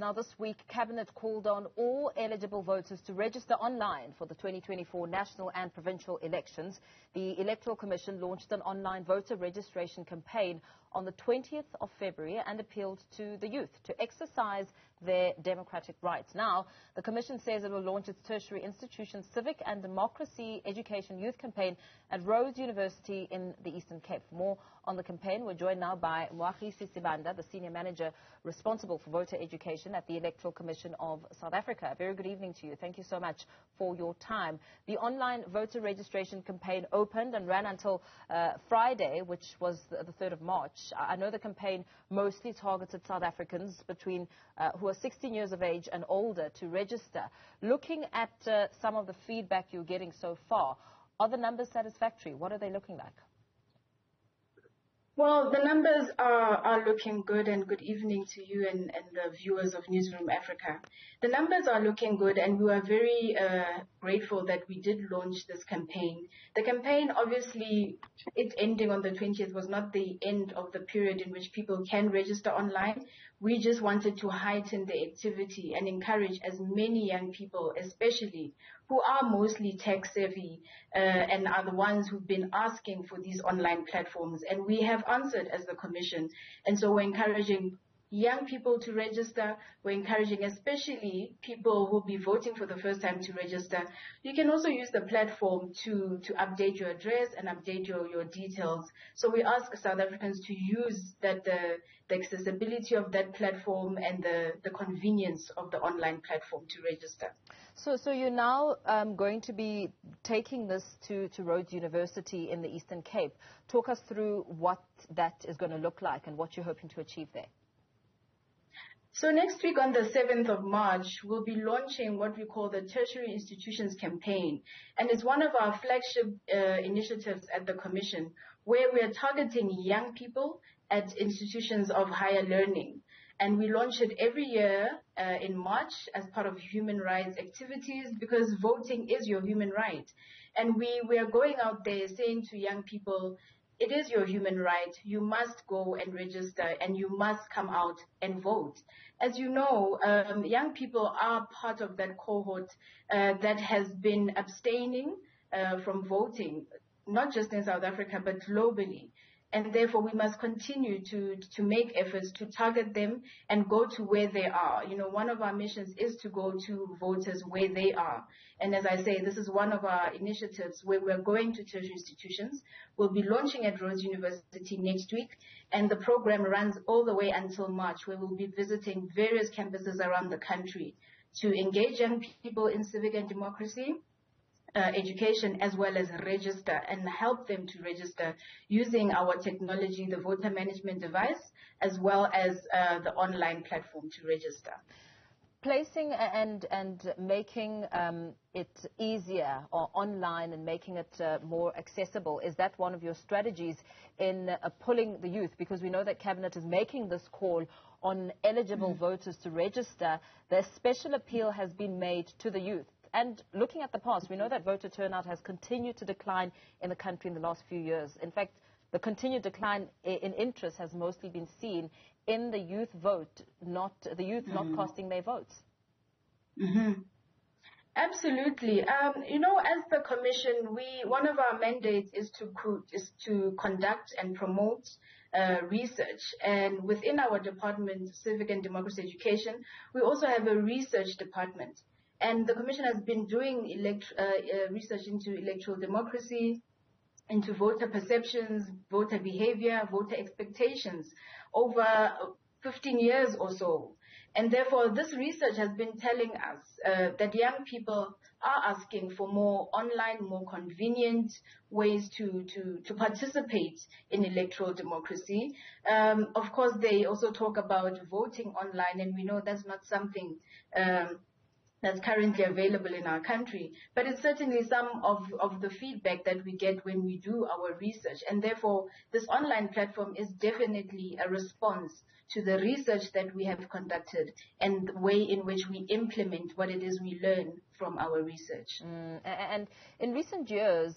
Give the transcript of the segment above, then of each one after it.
Now, this week, Cabinet called on all eligible voters to register online for the 2024 national and provincial elections. The Electoral Commission launched an online voter registration campaign on the 20th of February and appealed to the youth to exercise their democratic rights. Now, the Commission says it will launch its tertiary institution civic and democracy education youth campaign at Rhodes University in the Eastern Cape. For more on the campaign, we're joined now by Moagisi Sibanda, the Senior Manager responsible for voter education at the Electoral Commission of South Africa. A very good evening to you. Thank you so much for your time. The online voter registration campaign opened and ran until Friday, which was the 3rd of March. I know the campaign mostly targeted South Africans between who are 16 years of age and older to register. Looking at some of the feedback you're getting so far, are the numbers satisfactory? What are they looking like? Well, the numbers are looking good, and good evening to you and the viewers of Newzroom Afrika. The numbers are looking good, and we are very grateful that we did launch this campaign. The campaign, obviously, it ending on the 20th was not the end of the period in which people can register online. We just wanted to heighten the activity and encourage as many young people, especially who are mostly tech savvy and are the ones who've been asking for these online platforms. And we have answered as the Commission. And so we're encouraging young people to register. We're encouraging especially people who will be voting for the first time to register. You can also use the platform to update your address and update your details. So we ask South Africans to use that the accessibility of that platform and the convenience of the online platform to register. So you're now going to be taking this to Rhodes University in the Eastern Cape. Talk us through what that is going to look like and what you're hoping to achieve there. So next week on the 7th of March, we'll be launching what we call the Tertiary Institutions Campaign. And it's one of our flagship initiatives at the Commission, where we are targeting young people at institutions of higher learning. And we launch it every year in March as part of human rights activities, because voting is your human right. And we are going out there saying to young people, it is your human right. You must go and register, and you must come out and vote. As you know, young people are part of that cohort that has been abstaining from voting, not just in South Africa, but globally. And therefore, we must continue to make efforts to target them and go to where they are. You know, one of our missions is to go to voters where they are. And as I say, this is one of our initiatives where we're going to tertiary institutions. We'll be launching at Rhodes University next week, and the program runs all the way until March, where we'll be visiting various campuses around the country to engage young people in civic and democracy education, as well as register and help them to register using our technology, the voter management device, as well as the online platform to register. Placing and making it easier or online and making it more accessible, is that one of your strategies in pulling the youth? Because we know that Cabinet is making this call on eligible voters to register. The special appeal has been made to the youth. And looking at the past, we know that voter turnout has continued to decline in the country in the last few years. In fact, the continued decline in interest has mostly been seen in the youth vote, not casting their votes. Absolutely. You know, as the Commission, one of our mandates is to conduct and promote research. And within our department, Civic and Democracy Education, we also have a research department. And the Commission has been doing research into electoral democracy, into voter perceptions, voter behavior, voter expectations over 15 years or so. And therefore, this research has been telling us that young people are asking for more online, more convenient ways to participate in electoral democracy. Of course, they also talk about voting online, and we know that's not something that's currently available in our country. But it's certainly some of the feedback that we get when we do our research. And therefore, this online platform is definitely a response to the research that we have conducted and the way in which we implement what it is we learn from our research. And in recent years,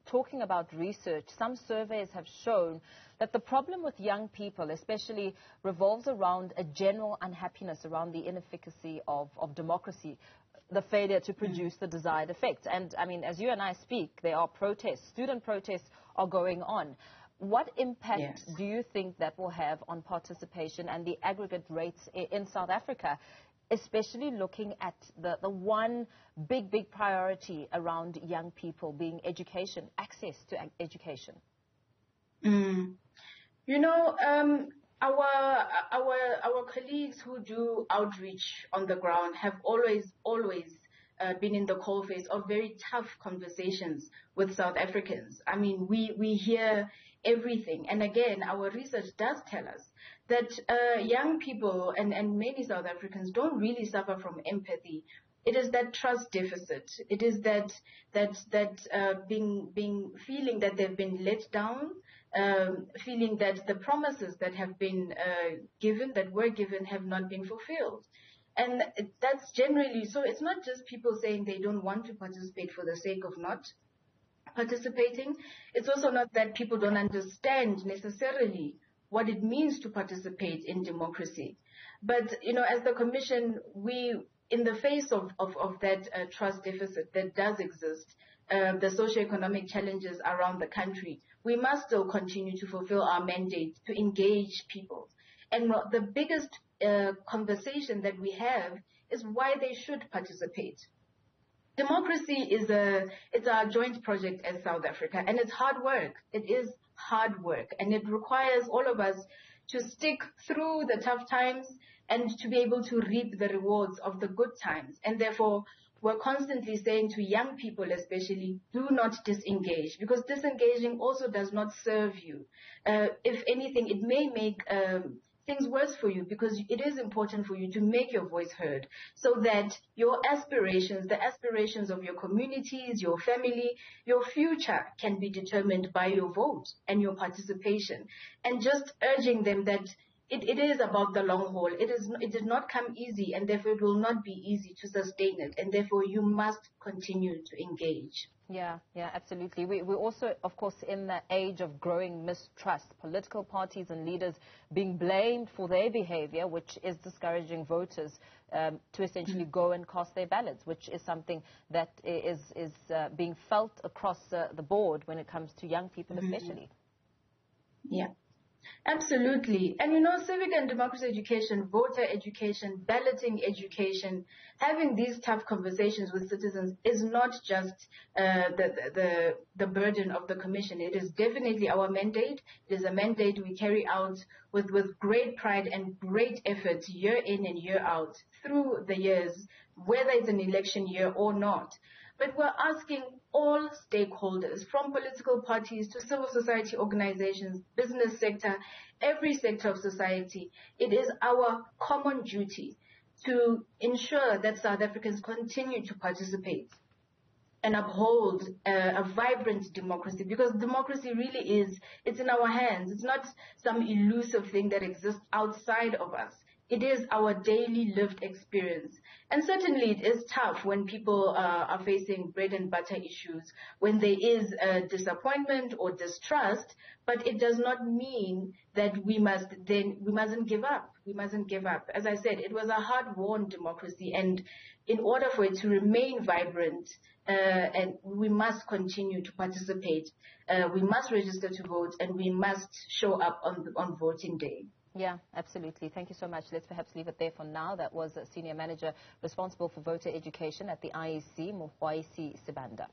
talking about research, some surveys have shown that the problem with young people especially revolves around a general unhappiness around the inefficacy of democracy, the failure to produce the desired effect. And, I mean, as you and I speak, there are protests, student protests are going on. What impact do you think that will have on participation and the aggregate rates in South Africa, especially looking at the one big priority around young people being education, access to education? You know, our colleagues who do outreach on the ground have always been in the coalface of very tough conversations with South Africans. I mean, we hear everything. And again, our research does tell us that young people and many South Africans don't really suffer from empathy. It is that trust deficit. It is that feeling that they've been let down, feeling that the promises that have been were given, have not been fulfilled. And that's generally, so it's not just people saying they don't want to participate for the sake of not participating. It's also not that people don't understand necessarily what it means to participate in democracy. But, you know, as the Commission, we, in the face of that trust deficit that does exist, the socioeconomic challenges around the country, we must still continue to fulfill our mandate to engage people. And the biggest conversation that we have is why they should participate. Democracy it's our joint project as South Africa, and it's hard work. It is hard work, and it requires all of us to stick through the tough times and to be able to reap the rewards of the good times. And therefore, we're constantly saying to young people especially, do not disengage, because disengaging also does not serve you. If anything, it may make things worse for you, because it is important for you to make your voice heard so that your aspirations, the aspirations of your communities, your family, your future can be determined by your vote and your participation. And just urging them that it is about the long haul. It did not come easy, and therefore it will not be easy to sustain it. And therefore you must continue to engage. Yeah, absolutely. We're also, of course, in the age of growing mistrust, political parties and leaders being blamed for their behavior, which is discouraging voters to essentially go and cast their ballots, which is something that is being felt across the board when it comes to young people especially. Yeah. Absolutely. And you know, civic and democracy education, voter education, balloting education, having these tough conversations with citizens is not just the burden of the Commission. It is definitely our mandate. It is a mandate we carry out with great pride and great effort year in and year out through the years, whether it's an election year or not. But we're asking all stakeholders, from political parties to civil society organizations, business sector, every sector of society, it is our common duty to ensure that South Africans continue to participate and uphold a vibrant democracy, because democracy really is, it's in our hands. It's not some elusive thing that exists outside of us. It is our daily lived experience. And certainly it is tough when people are facing bread and butter issues, when there is disappointment or distrust, but it does not mean that we mustn't give up. We mustn't give up. As I said, it was a hard-won democracy, and in order for it to remain vibrant, and we must continue to participate, we must register to vote, and we must show up on voting day. Yeah, absolutely. Thank you so much. Let's perhaps leave it there for now. That was a Senior Manager responsible for voter education at the IEC, Moagisi Sibanda.